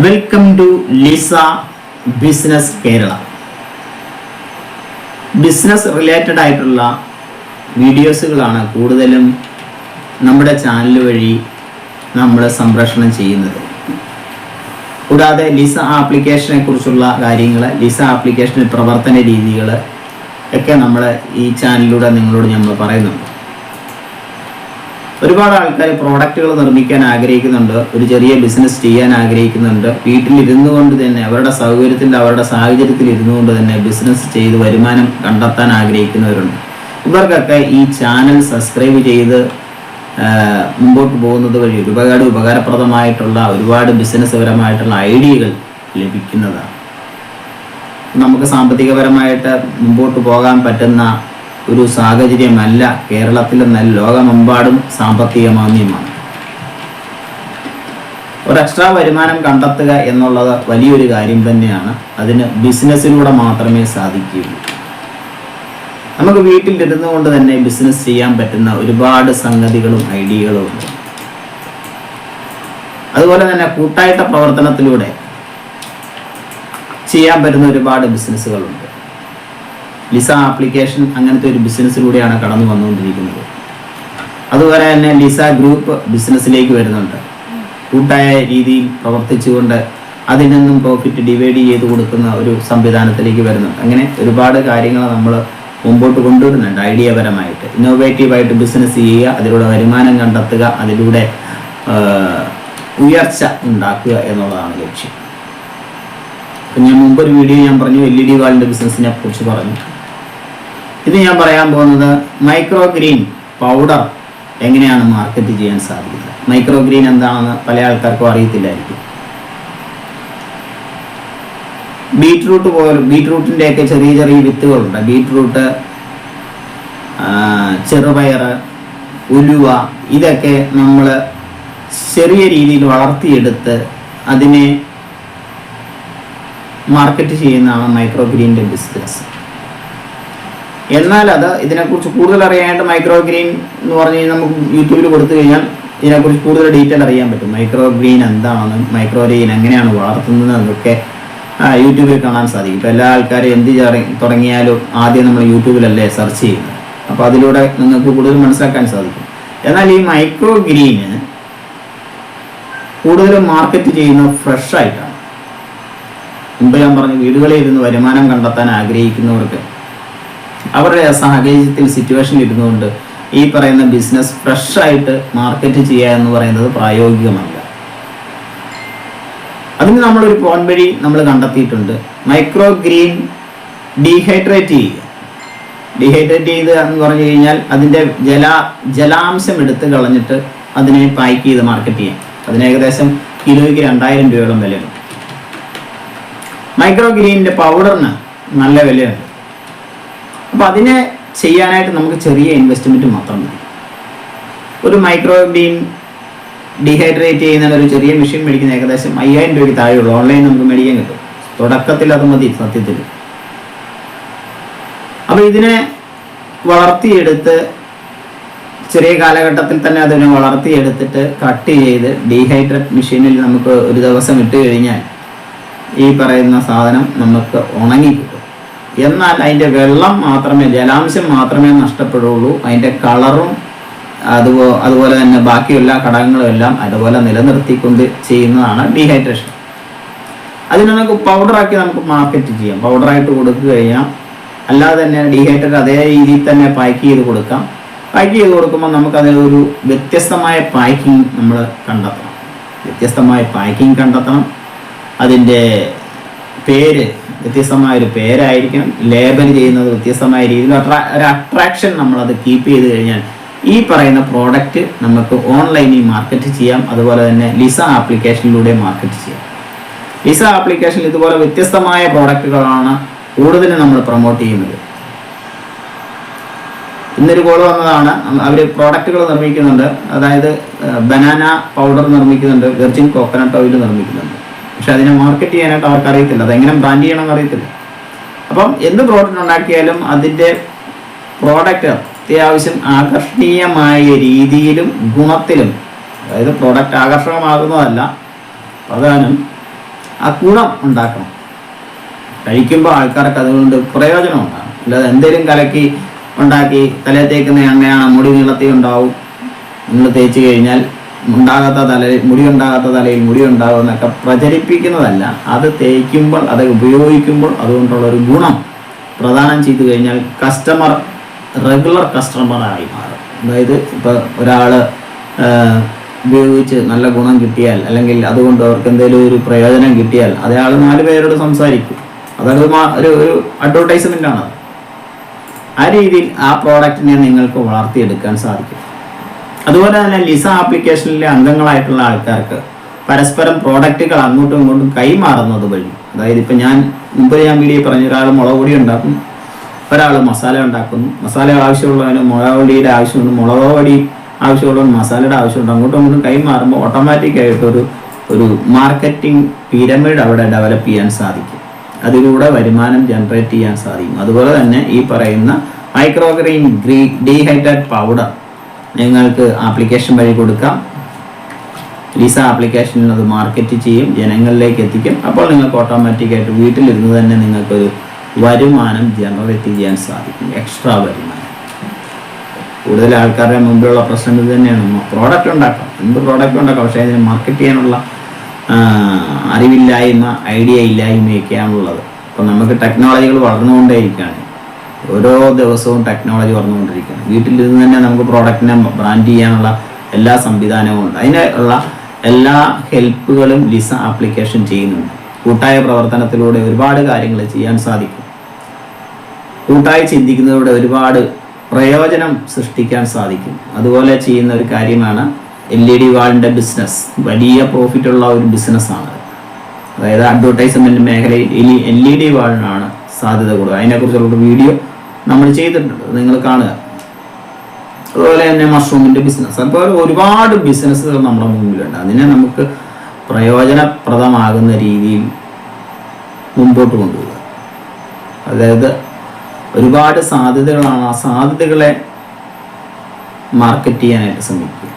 Welcome to Lisa business Kerala. Business related ആയിട്ടുള്ള വീഡിയോസുകളാണ് കൂടുതലും നമ്മുടെ ചാനൽ വഴി നമ്മൾ സംപ്രേഷണം ചെയ്യുന്നത്. കൂടാതെ ലിസ ആപ്ലിക്കേഷനെ കുറിച്ചുള്ള കാര്യങ്ങൾ, ലിസ ആപ്ലിക്കേഷനിൽ പ്രവർത്തന രീതികൾ ഒക്കെ നമ്മൾ ഈ ചാനലിലൂടെ നിങ്ങളോട് നമ്മൾ പറയുന്നുണ്ട്. ഒരുപാട് ആൾക്കാർ പ്രോഡക്റ്റുകൾ നിർമ്മിക്കാൻ ആഗ്രഹിക്കുന്നുണ്ട്, ഒരു ചെറിയ ബിസിനസ് ചെയ്യാൻ ആഗ്രഹിക്കുന്നുണ്ട്. വീട്ടിലിരുന്നു കൊണ്ട് തന്നെ അവരുടെ സൗകര്യത്തിൽ, അവരുടെ സാഹചര്യത്തിൽ ഇരുന്നു കൊണ്ട് തന്നെ ബിസിനസ് ചെയ്ത് വരുമാനം കണ്ടെത്താൻ ആഗ്രഹിക്കുന്നവരുണ്ട്. ഇവർക്കൊക്കെ ഈ ചാനൽ സബ്സ്ക്രൈബ് ചെയ്ത് മുമ്പോട്ട് പോകുന്നത് വഴി ഉപകാരപ്രദമായിട്ടുള്ള ഒരുപാട് ബിസിനസ് പരമായിട്ടുള്ള ഐഡിയകൾ ലഭിക്കുന്നതാണ്. നമുക്ക് സാമ്പത്തികപരമായിട്ട് മുമ്പോട്ട് പോകാൻ പറ്റുന്ന ഒരു സാഹചര്യമല്ല കേരളത്തിലെന്നല്ല, ലോകമെമ്പാടും സാമ്പത്തിക മാന്ദ്യമാണ്. ഒരു എക്സ്ട്രാ വരുമാനം കണ്ടെത്തുക എന്നുള്ളത് വലിയൊരു കാര്യം തന്നെയാണ്. അതിന് ബിസിനസ്സിലൂടെ മാത്രമേ സാധിക്കുകയുള്ളൂ. നമുക്ക് വീട്ടിലിരുന്നു കൊണ്ട് തന്നെ ബിസിനസ് ചെയ്യാൻ പറ്റുന്ന ഒരുപാട് സംഗതികളും ഐഡിയകളും ഉണ്ട്. അതുപോലെ തന്നെ കൂട്ടായിട്ട് പ്രവർത്തനത്തിലൂടെ ചെയ്യാൻ പറ്റുന്ന ഒരുപാട് ബിസിനസ്സുകളുണ്ട്. ലിസ ആപ്ലിക്കേഷൻ അങ്ങനത്തെ ഒരു ബിസിനസ്സിലൂടെയാണ് കടന്നു വന്നുകൊണ്ടിരിക്കുന്നത്. അതുപോലെ തന്നെ ലിസ ഗ്രൂപ്പ് ബിസിനസ്സിലേക്ക് വരുന്നുണ്ട്. കൂട്ടായ രീതിയിൽ പ്രവർത്തിച്ചുകൊണ്ട് അതിൽ നിന്നും പ്രോഫിറ്റ് ഡിവൈഡ് ചെയ്ത് കൊടുക്കുന്ന ഒരു സംവിധാനത്തിലേക്ക് വരുന്നുണ്ട്. അങ്ങനെ ഒരുപാട് കാര്യങ്ങൾ നമ്മൾ മുമ്പോട്ട് കൊണ്ടുവരുന്നുണ്ട്. ഐഡിയപരമായിട്ട് ഇന്നോവേറ്റീവായിട്ട് ബിസിനസ് ചെയ്യുക, അതിലൂടെ വരുമാനം കണ്ടെത്തുക, അതിലൂടെ ഉയർച്ച ഉണ്ടാക്കുക എന്നുള്ളതാണ് ലക്ഷ്യം. ഞാൻ മുമ്പൊരു വീഡിയോ ഞാൻ പറഞ്ഞു, LED വാളിൻ്റെ ബിസിനസ്സിനെ കുറിച്ച് പറഞ്ഞു. ഇത് ഞാൻ പറയാൻ പോകുന്നത് മൈക്രോ ഗ്രീൻ പൗഡർ എങ്ങനെയാണ് മാർക്കറ്റ് ചെയ്യാൻ സാധിക്കുന്നത്. മൈക്രോ ഗ്രീൻ എന്താണെന്ന് പല ആൾക്കാർക്കും അറിയത്തില്ലായിരിക്കും. ബീട്രൂട്ടിൻ്റെ ഒക്കെ ചെറിയ ചെറിയ വിത്തുകളുണ്ട്. ബീട്രൂട്ട്, ചെറുപയർ, ഉലുവ, ഇതൊക്കെ നമ്മൾ ചെറിയ രീതിയിൽ വളർത്തിയെടുത്ത് അതിനെ മാർക്കറ്റ് ചെയ്യുന്നതാണ് മൈക്രോ ഗ്രീനിൻ്റെ ബിസിനസ്. എന്നാൽ ഇതിനെക്കുറിച്ച് കൂടുതൽ അറിയാനായിട്ട് മൈക്രോ ഗ്രീൻ എന്ന് പറഞ്ഞു കഴിഞ്ഞാൽ നമുക്ക് യൂട്യൂബിൽ കൊടുത്തു കഴിഞ്ഞാൽ ഇതിനെക്കുറിച്ച് കൂടുതൽ ഡീറ്റെയിൽ അറിയാൻ പറ്റും. മൈക്രോ ഗ്രീൻ എന്താണെന്നും മൈക്രോ ഗ്രീൻ എങ്ങനെയാണ് വളർത്തുന്നത് എന്നൊക്കെ യൂട്യൂബിൽ കാണാൻ സാധിക്കും. ഇപ്പോൾ എല്ലാ ആൾക്കാരും എന്ത് തുടങ്ങിയാലും ആദ്യം നമ്മൾ യൂട്യൂബിലല്ലേ സെർച്ച് ചെയ്യുന്നത്. അപ്പോൾ അതിലൂടെ നിങ്ങൾക്ക് കൂടുതൽ മനസ്സിലാക്കാൻ സാധിക്കും. എന്നാൽ ഈ മൈക്രോ ഗ്രീന് കൂടുതലും മാർക്കറ്റ് ചെയ്യുന്നത് ഫ്രഷ് ആയിട്ടാണ്. മുമ്പ് ഞാൻ പറഞ്ഞു, വീടുകളിൽ ഇരുന്ന് വരുമാനം കണ്ടെത്താൻ ആഗ്രഹിക്കുന്നവർക്ക് അവരുടെ സാഹചര്യത്തിൽ സിറ്റുവേഷനിൽ ഇരുന്നുകൊണ്ട് ഈ പറയുന്ന ബിസിനസ് ഫ്രഷ് ആയിട്ട് മാർക്കറ്റ് ചെയ്യുക എന്ന് പറയുന്നത് പ്രായോഗികമല്ല. അതിന് നമ്മളൊരു പോൺ വഴി നമ്മൾ കണ്ടെത്തിയിട്ടുണ്ട്. മൈക്രോ ഗ്രീൻ ഡീഹൈഡ്രേറ്റ് ചെയ്യുക. ഡീഹൈഡ്രേറ്റ് ചെയ്ത് എന്ന് പറഞ്ഞു കഴിഞ്ഞാൽ അതിൻ്റെ ജലാംശം എടുത്ത് കളഞ്ഞിട്ട് അതിനെ പാക്ക് ചെയ്ത് മാർക്കറ്റ് ചെയ്യാം. അതിന് ഏകദേശം കിലോയ്ക്ക് 2000 രൂപയോളം വിലയുണ്ട്. മൈക്രോ ഗ്രീനിൻ്റെ പൗഡറിന് നല്ല വിലയുണ്ട്. അപ്പോൾ അതിനെ ചെയ്യാനായിട്ട് നമുക്ക് ചെറിയ ഇൻവെസ്റ്റ്മെൻറ്റ് മാത്രം മതി. ഒരു മൈക്രോ ഗ്രീൻ ഡീഹൈഡ്രേറ്റ് ചെയ്യുന്ന ഒരു ചെറിയ മെഷീൻ മേടിക്കുന്ന ഏകദേശം 5000 രൂപയ്ക്ക് താഴെയുള്ളൂ. ഓൺലൈൻ നമുക്ക് മേടിക്കാൻ കിട്ടും. തുടക്കത്തിൽ അത് മതി സത്യത്തിൽ. അപ്പോൾ ഇതിനെ വളർത്തിയെടുത്ത് ചെറിയ കാലഘട്ടത്തിൽ തന്നെ അതിനെ വളർത്തിയെടുത്തിട്ട് കട്ട് ചെയ്ത് ഡീഹൈഡ്രേറ്റ് മെഷീനിൽ നമുക്ക് ഒരു ദിവസം ഇട്ട് കഴിഞ്ഞാൽ ഈ പറയുന്ന സാധനം നമുക്ക് ഉണങ്ങി കിട്ടും. എന്നാൽ അതിൻ്റെ വെള്ളം മാത്രമേ, ജലാംശം മാത്രമേ നഷ്ടപ്പെടുകയുള്ളൂ. അതിൻ്റെ കളറും അതുപോലെ തന്നെ ബാക്കിയുള്ള ഘടകങ്ങളും എല്ലാം അതുപോലെ നിലനിർത്തിക്കൊണ്ട് ചെയ്യുന്നതാണ് ഡീഹൈഡ്രേഷൻ. അതിന് നമുക്ക് പൗഡറാക്കി നമുക്ക് മാർക്കറ്റ് ചെയ്യാം. പൗഡറായിട്ട് കൊടുത്തു കഴിഞ്ഞാൽ അല്ലാതെ തന്നെ ഡീഹൈഡ്രേറ്റ് അതേ രീതിയിൽ തന്നെ പാക്ക് ചെയ്ത് കൊടുക്കാം. പാക്ക് ചെയ്ത് കൊടുക്കുമ്പോൾ നമുക്കതിലൊരു വ്യത്യസ്തമായ പാക്കിംഗ് നമ്മൾ കണ്ടെത്തണം. വ്യത്യസ്തമായ പാക്കിംഗ് കണ്ടെത്തണം. അതിൻ്റെ പേര് വ്യത്യസ്തമായൊരു പേരായിരിക്കണം. ലേബൽ ചെയ്യുന്നത് വ്യത്യസ്തമായ രീതിയിൽ ഒരു അട്രാക്ഷൻ നമ്മളത് കീപ്പ് ചെയ്ത് കഴിഞ്ഞാൽ ഈ പറയുന്ന പ്രോഡക്റ്റ് നമുക്ക് ഓൺലൈനിൽ മാർക്കറ്റ് ചെയ്യാം. അതുപോലെ തന്നെ ലിസ ആപ്ലിക്കേഷനിലൂടെ മാർക്കറ്റ് ചെയ്യാം. ലിസ ആപ്ലിക്കേഷനിൽ ഇതുപോലെ വ്യത്യസ്തമായ പ്രോഡക്റ്റുകളാണ് കൂടുതലും നമ്മൾ പ്രൊമോട്ട് ചെയ്യുന്നത്. ഇന്നൊരു കോൾ വന്നതാണ്. അവർ പ്രോഡക്റ്റുകൾ നിർമ്മിക്കുന്നുണ്ട്. അതായത് ബനാന പൗഡർ നിർമ്മിക്കുന്നുണ്ട്, വെർജിൻ കോക്കനട്ട് ഓയിൽ നിർമ്മിക്കുന്നുണ്ട്. പക്ഷെ അതിനെ മാർക്കറ്റ് ചെയ്യാനായിട്ട് അവർക്ക് അറിയത്തില്ല, അതെങ്ങനെ ബ്രാൻഡ് ചെയ്യണമെന്ന് അറിയത്തില്ല. അപ്പം എന്ത് പ്രോഡക്റ്റ് ഉണ്ടാക്കിയാലും അതിൻ്റെ പ്രോഡക്റ്റ് അത്യാവശ്യം ആകർഷണീയമായ രീതിയിലും ഗുണത്തിലും, അതായത് പ്രോഡക്റ്റ് ആകർഷകമാകുന്നതല്ല പ്രധാനം, ആ ഗുണം ഉണ്ടാക്കണം. കഴിക്കുമ്പോൾ ആൾക്കാർക്ക് അതുകൊണ്ട് പ്രയോജനം ഉണ്ടാകും. അല്ലാതെ എന്തെങ്കിലും കലക്കി ഉണ്ടാക്കി തലയിൽ തേക്കുന്ന എണ്ണയാണ് മുടി നീളത്തിൽ ഉണ്ടാവും, നിങ്ങൾ തേച്ച് കഴിഞ്ഞാൽ മുടി ഉണ്ടാകാത്ത തലയിൽ മുടി ഉണ്ടാകും എന്നൊക്കെ പ്രചരിപ്പിക്കുന്നതല്ല. അത് തേക്കുമ്പോൾ, അത് ഉപയോഗിക്കുമ്പോൾ അതുകൊണ്ടുള്ളൊരു ഗുണം പ്രദാനം ചെയ്തു കഴിഞ്ഞാൽ കസ്റ്റമർ റെഗുലർ കസ്റ്റമറായി മാറും. അതായത് ഇപ്പോൾ ഒരാൾ ഉപയോഗിച്ച് നല്ല ഗുണം കിട്ടിയാൽ, അല്ലെങ്കിൽ അതുകൊണ്ട് അവർക്ക് എന്തെങ്കിലും ഒരു പ്രയോജനം കിട്ടിയാൽ അയാൾ 4 പേരോട് സംസാരിക്കും. അതൊരു ഒരു അഡ്വർടൈസ്മെൻ്റ് ആണ്. ആ രീതിയിൽ ആ പ്രോഡക്റ്റിനെ നിങ്ങൾക്ക് വളർത്തിയെടുക്കാൻ സാധിക്കും. അതുപോലെ തന്നെ ലിസ ആപ്ലിക്കേഷനിലെ അംഗങ്ങളായിട്ടുള്ള ആൾക്കാർക്ക് പരസ്പരം പ്രോഡക്റ്റുകൾ അങ്ങോട്ടും ഇങ്ങോട്ടും കൈമാറുന്നത് വഴി, അതായത് ഇപ്പം ഞാൻ വീഡിയോ പറഞ്ഞു, ഒരാൾ മുളക് പൊടി ഉണ്ടാക്കും, ഒരാൾ മസാല ഉണ്ടാക്കുന്നു, മസാല ആവശ്യമുള്ളവന് മുളക് പൊടിയുടെ ആവശ്യമുണ്ട്, മുളക് പൊടി ആവശ്യമുള്ളവന് മസാലയുടെ ആവശ്യമുണ്ട്. അങ്ങോട്ടും ഇങ്ങോട്ടും കൈമാറുമ്പോൾ ഓട്ടോമാറ്റിക്കായിട്ടൊരു മാർക്കറ്റിംഗ് പിരമിഡ് അവിടെ ഡെവലപ്പ് ചെയ്യാൻ സാധിക്കും. അതിലൂടെ വരുമാനം ജനറേറ്റ് ചെയ്യാൻ സാധിക്കും. അതുപോലെ തന്നെ ഈ പറയുന്ന മൈക്രോഗ്രീൻ ഡീഹൈഡ്രേറ്റ് പൗഡർ നിങ്ങൾക്ക് ആപ്ലിക്കേഷൻ വഴി കൊടുക്കാം. ലിസ ആപ്ലിക്കേഷനിൽ അത് മാർക്കറ്റ് ചെയ്യും, ജനങ്ങളിലേക്ക് എത്തിക്കും. അപ്പോൾ നിങ്ങൾക്ക് ഓട്ടോമാറ്റിക്കായിട്ട് വീട്ടിലിരുന്ന് തന്നെ നിങ്ങൾക്കൊരു വരുമാനം ജനറേറ്റ് ചെയ്യാൻ സാധിക്കും, എക്സ്ട്രാ വരുമാനം. കൂടുതൽ ആൾക്കാരുടെ മുമ്പിലുള്ള പ്രശ്നം ഇത് തന്നെയാണ്. പ്രോഡക്റ്റ് ഉണ്ടാക്കാം, എന്ത് പ്രോഡക്റ്റ് ഉണ്ടാക്കാം, പക്ഷേ അതിന് മാർക്കറ്റ് ചെയ്യാനുള്ള അറിവില്ലായ്മ, ഐഡിയ ഇല്ലായ്മയൊക്കെയാണുള്ളത്. അപ്പം നമുക്ക് ടെക്നോളജികൾ വളർന്നുകൊണ്ടേയിരിക്കുകയാണ്. ഓരോ ദിവസവും ടെക്നോളജി വളർന്നുകൊണ്ടിരിക്കുകയാണ്. വീട്ടിലിരുന്ന് തന്നെ നമുക്ക് പ്രോഡക്റ്റിനെ ബ്രാൻഡ് ചെയ്യാനുള്ള എല്ലാ സംവിധാനവും ഉണ്ട്. അതിനുള്ള എല്ലാ ഹെൽപ്പുകളും ലിസ ആപ്ലിക്കേഷൻ ചെയ്യുന്നുണ്ട്. കൂട്ടായ പ്രവർത്തനത്തിലൂടെ ഒരുപാട് കാര്യങ്ങൾ ചെയ്യാൻ സാധിക്കും. കൂട്ടായി ചിന്തിക്കുന്നതിലൂടെ ഒരുപാട് പ്രയോജനം സൃഷ്ടിക്കാൻ സാധിക്കും. അതുപോലെ ചെയ്യുന്ന ഒരു കാര്യമാണ് LED വാളിൻ്റെ ബിസിനസ്. വലിയ പ്രോഫിറ്റ് ഉള്ള ഒരു ബിസിനസ്സാണ്. അതായത് അഡ്വർടൈസ്മെൻറ്റ് മേഖലയിൽ LED വാളിനാണ് സാധ്യത കൂടുതൽ. അതിനെക്കുറിച്ചുള്ള വീഡിയോ നമ്മൾ ചെയ്തിട്ടുണ്ട്, നിങ്ങൾ കാണുക. അതുപോലെ തന്നെ മഷ്റൂമിൻ്റെ ബിസിനസ്, അതുപോലെ ഒരുപാട് ബിസിനസ്സുകൾ നമ്മുടെ മുമ്പിലുണ്ട്. അതിനെ നമുക്ക് പ്രയോജനപ്രദമാകുന്ന രീതിയിൽ മുമ്പോട്ട് കൊണ്ടുപോകുക. അതായത് ഒരുപാട് സാധ്യതകളാണ്, ആ സാധ്യതകളെ മാർക്കറ്റ് ചെയ്യാനായിട്ട് ശ്രമിക്കുക.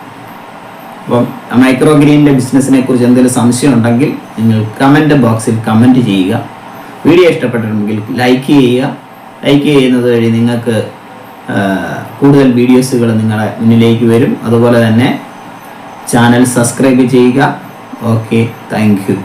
അപ്പം മൈക്രോഗ്രീനിൻ്റെ ബിസിനസ്സിനെ കുറിച്ച് എന്തെങ്കിലും സംശയം ഉണ്ടെങ്കിൽ നിങ്ങൾ കമൻറ്റ് ബോക്സിൽ കമൻറ്റ് ചെയ്യുക. വീഡിയോ ഇഷ്ടപ്പെട്ടിട്ടുണ്ടെങ്കിൽ ലൈക്ക് ചെയ്യുക. ലൈക്ക് ചെയ്യുന്നത് വഴി നിങ്ങൾക്ക് കൂടുതൽ വീഡിയോസുകൾ നിങ്ങളുടെ മുന്നിലേക്ക് വരും. അതുപോലെ തന്നെ ചാനൽ സബ്സ്ക്രൈബ് ചെയ്യുക. Okay, thank you.